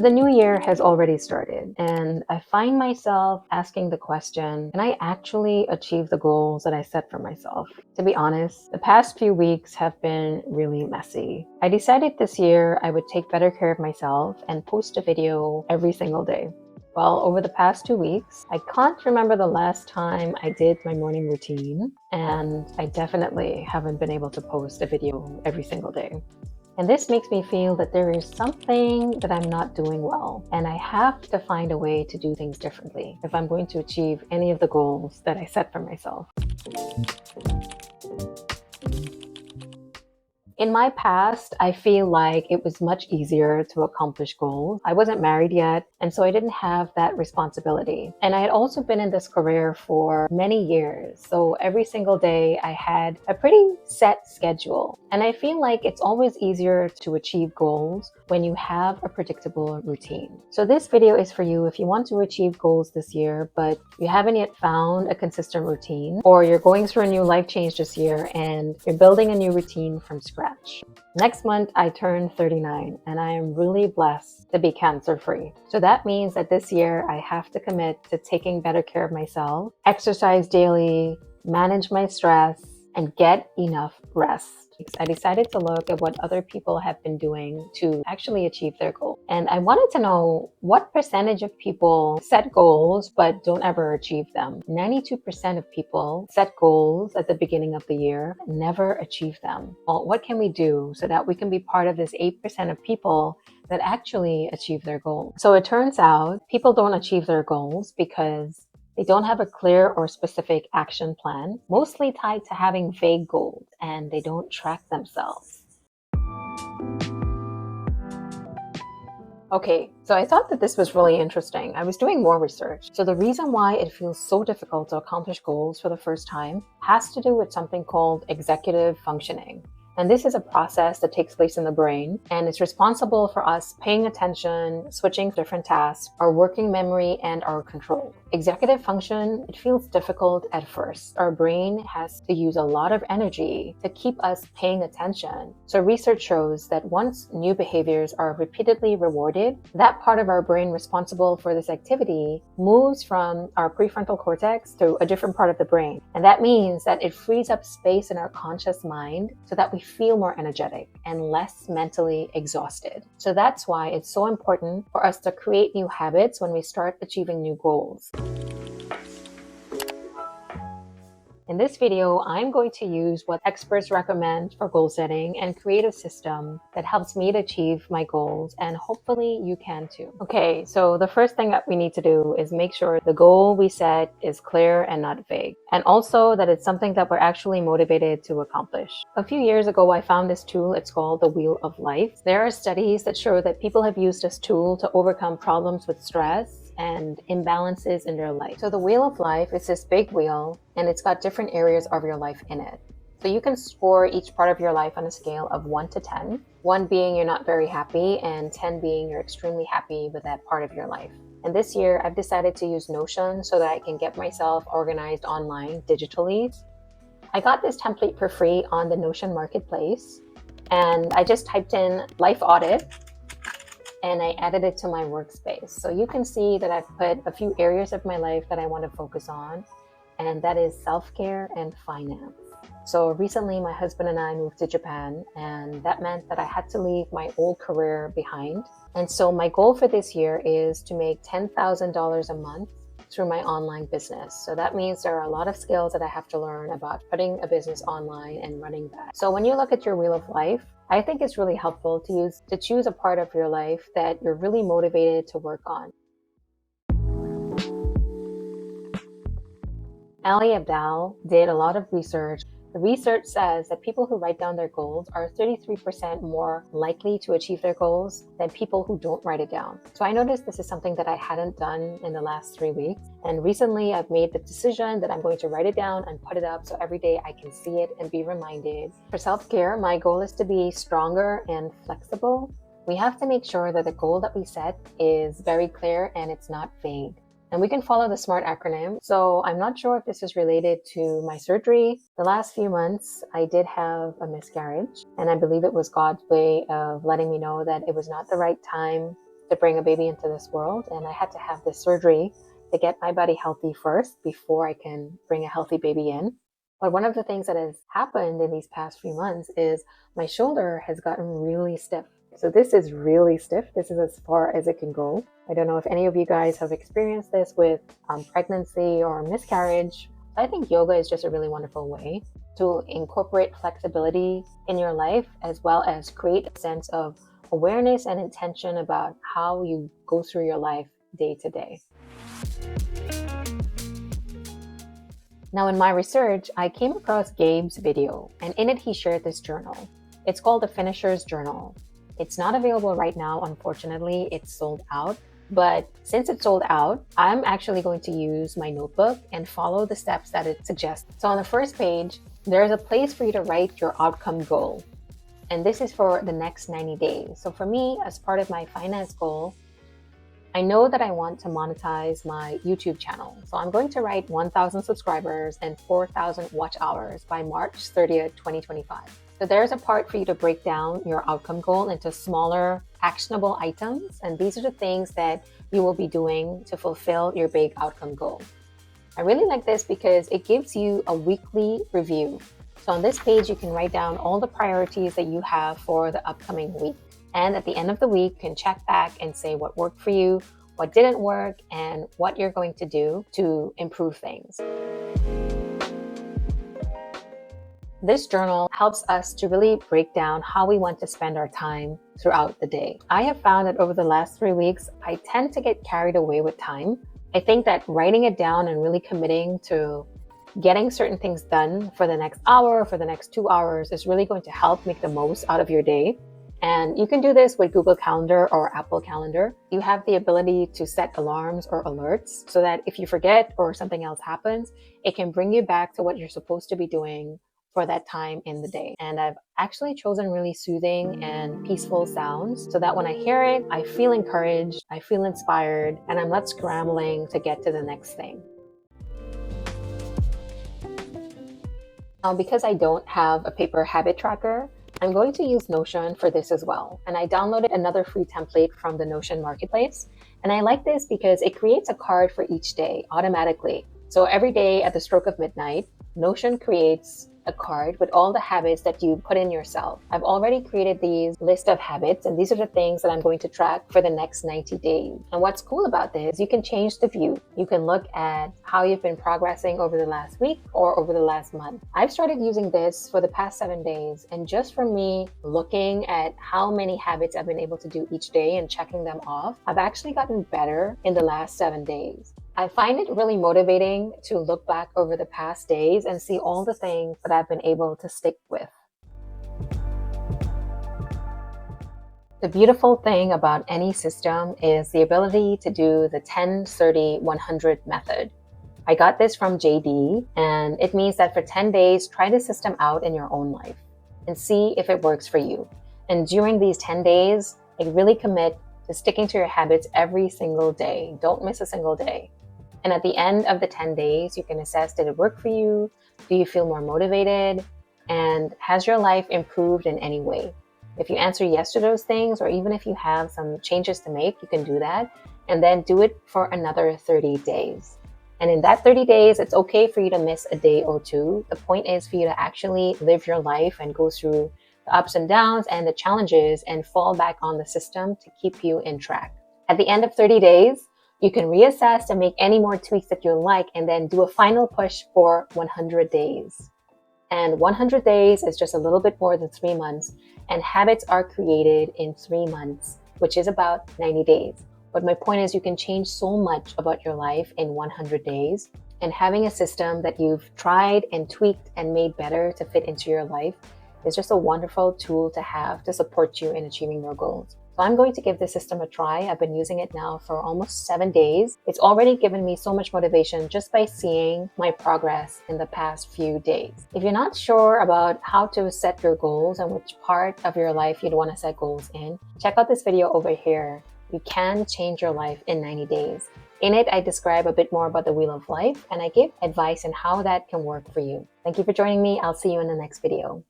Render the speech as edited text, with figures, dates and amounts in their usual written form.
The new year has already started, and I find myself asking the question, can I actually achieve the goals that I set for myself? To be honest, the past few weeks have been really messy. I decided this year I would take better care of myself and post a video every single day. Well, over the past 2 weeks, I can't remember the last time I did my morning routine, and I definitely haven't been able to post a video every single day. And this makes me feel that there is something that I'm not doing well, and I have to find a way to do things differently if I'm going to achieve any of the goals that I set for myself. In my past, I feel like it was much easier to accomplish goals. I wasn't married yet, and so I didn't have that responsibility. And I had also been in this career for many years. So every single day I had a pretty set schedule. And I feel like it's always easier to achieve goals when you have a predictable routine. So this video is for you if you want to achieve goals this year, but you haven't yet found a consistent routine, or you're going through a new life change this year and you're building a new routine from scratch. Next month, I turn 39, and I am really blessed to be cancer-free. So that means that this year I have to commit to taking better care of myself, exercise daily, manage my stress, and get enough rest. I decided to look at what other people have been doing to actually achieve their goal. And I wanted to know what percentage of people set goals but don't ever achieve them. 92% of people set goals at the beginning of the year, never achieve them. Well, what can we do so that we can be part of this 8% of people that actually achieve their goals? So it turns out people don't achieve their goals because they don't have a clear or specific action plan, mostly tied to having vague goals, and they don't track themselves. Okay, so I thought that this was really interesting. I was doing more research. So the reason why it feels so difficult to accomplish goals for the first time has to do with something called executive functioning. And this is a process that takes place in the brain, and it's responsible for us paying attention, switching different tasks, our working memory, and our control. Executive function, it feels difficult at first. Our brain has to use a lot of energy to keep us paying attention. So research shows that once new behaviors are repeatedly rewarded, that part of our brain responsible for this activity moves from our prefrontal cortex to a different part of the brain. And that means that it frees up space in our conscious mind so that we feel more energetic and less mentally exhausted. So that's why it's so important for us to create new habits when we start achieving new goals. In this video, I'm going to use what experts recommend for goal setting and create a system that helps me to achieve my goals, and hopefully you can too. Okay, so the first thing that we need to do is make sure the goal we set is clear and not vague, and also that it's something that we're actually motivated to accomplish. A few years ago, I found this tool. It's called the Wheel of Life. There are studies that show that people have used this tool to overcome problems with stress and imbalances in their life. So the Wheel of Life is this big wheel, and it's got different areas of your life in it. So you can score each part of your life on a scale of 1 to 10, 1 being you're not very happy and 10 being you're extremely happy with that part of your life. And this year I've decided to use Notion so that I can get myself organized online digitally. I got this template for free on the Notion marketplace, and I just typed in life audit and I added it to my workspace. So you can see that I've put a few areas of my life that I want to focus on, and that is self-care and finance. So recently my husband and I moved to Japan, and that meant that I had to leave my old career behind. And so my goal for this year is to make $10,000 a month through my online business. So that means there are a lot of skills that I have to learn about putting a business online and running that. So when you look at your Wheel of Life, I think it's really helpful to choose a part of your life that you're really motivated to work on. Ali Abdaal did a lot of research. The research says that people who write down their goals are 33% more likely to achieve their goals than people who don't write it down. So I noticed this is something that I hadn't done in the last 3 weeks. And recently I've made the decision that I'm going to write it down and put it up so every day I can see it and be reminded. For self-care, my goal is to be stronger and flexible. We have to make sure that the goal that we set is very clear and it's not vague. And we can follow the SMART acronym. So I'm not sure if this is related to my surgery. The last few months, I did have a miscarriage, and I believe it was God's way of letting me know that it was not the right time to bring a baby into this world, and I had to have this surgery to get my body healthy first before I can bring a healthy baby in. But one of the things that has happened in these past few months is my shoulder has gotten really stiff. So this is really stiff. This is as far as it can go. I don't know if any of you guys have experienced this with pregnancy or miscarriage. I think yoga is just a really wonderful way to incorporate flexibility in your life, as well as create a sense of awareness and intention about how you go through your life day to day. Now, in my research, I came across Gabe's video, and in it he shared this journal. It's called the Finisher's Journal. It's not available right now, unfortunately. It's sold out. But since it's sold out, I'm actually going to use my notebook and follow the steps that it suggests. So on the first page, there's a place for you to write your outcome goal. And this is for the next 90 days. So for me, as part of my finance goal, I know that I want to monetize my YouTube channel. So I'm going to write 1,000 subscribers and 4,000 watch hours by March 30th, 2025. So there's a part for you to break down your outcome goal into smaller, actionable items. And these are the things that you will be doing to fulfill your big outcome goal. I really like this because it gives you a weekly review. So on this page, you can write down all the priorities that you have for the upcoming week. And at the end of the week, you can check back and say what worked for you, what didn't work, and what you're going to do to improve things. This journal helps us to really break down how we want to spend our time throughout the day. I have found that over the last 3 weeks, I tend to get carried away with time. I think that writing it down and really committing to getting certain things done for the next hour, for the next 2 hours is really going to help make the most out of your day. And you can do this with Google Calendar or Apple Calendar. You have the ability to set alarms or alerts so that if you forget or something else happens, it can bring you back to what you're supposed to be doing for that time in the day. And I've actually chosen really soothing and peaceful sounds so that when I hear it, I feel encouraged, I feel inspired, and I'm not scrambling to get to the next thing. Now, because I don't have a paper habit tracker, I'm going to use Notion for this as well. And I downloaded another free template from the Notion Marketplace. And I like this because it creates a card for each day automatically. So every day at the stroke of midnight, Notion creates a card with all the habits that you put in yourself. I've already created these list of habits, and these are the things that I'm going to track for the next 90 days. And what's cool about this, you can change the view. You can look at how you've been progressing over the last week or over the last month. I've started using this for the past 7 days, and just from me looking at how many habits I've been able to do each day and checking them off, I've actually gotten better in the last 7 days. I find it really motivating to look back over the past days and see all the things that I've been able to stick with. The beautiful thing about any system is the ability to do the 10-30-100 method. I got this from JD, and it means that for 10 days, try the system out in your own life and see if it works for you. And during these 10 days, really commit to sticking to your habits every single day. Don't miss a single day. And at the end of the 10 days, you can assess, did it work for you? Do you feel more motivated? And has your life improved in any way? If you answer yes to those things, or even if you have some changes to make, you can do that. And then do it for another 30 days. And in that 30 days, it's okay for you to miss a day or two. The point is for you to actually live your life and go through the ups and downs and the challenges and fall back on the system to keep you in track. At the end of 30 days, you can reassess and make any more tweaks that you like, and then do a final push for 100 days. And 100 days is just a little bit more than 3 months, and habits are created in 3 months, which is about 90 days. But my point is, you can change so much about your life in 100 days, and having a system that you've tried and tweaked and made better to fit into your life is just a wonderful tool to have to support you in achieving your goals. So I'm going to give this system a try. I've been using it now for almost 7 days. It's already given me so much motivation just by seeing my progress in the past few days. If you're not sure about how to set your goals and which part of your life you'd want to set goals in, check out this video over here. You can change your life in 90 days. In it, I describe a bit more about the Wheel of Life, and I give advice on how that can work for you. Thank you for joining me. I'll see you in the next video.